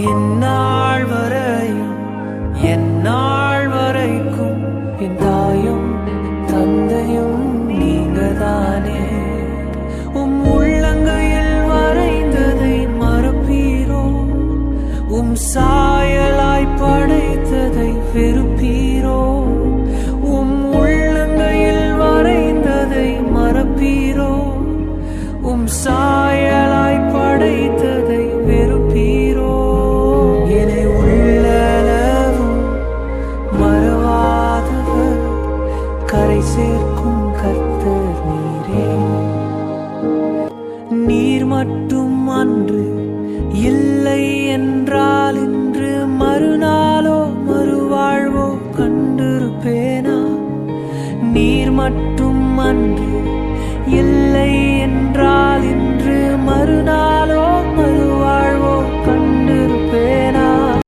இந்நாள் வரையும் எந்நாள் வரைக்கும் என் தாயும் தந்தையும் நீங்கதானே. உள்ளங்கையில் வரைந்ததை மறப்பீரோ? சாயலாய் படைத்ததை வெறுப்பீரோ? உள்ளங்கையில் வரைந்ததை மறப்பீரோ? சாயலாய் படைத்ததை வெறுப்பீரோ? என்னை உள்ளளவும் மறவாதவர் கரை சேர்க்கும் கர்த்தர் நீரே. நீர் மட்டும் அன்று இல்லை என்றால் இன்று மறுநாளோ மறுவாழ்வோ கண்டிருப்பேனா? நீர் மட்டும் அன்று இல்லை என்றால் இன்று மறுநாள்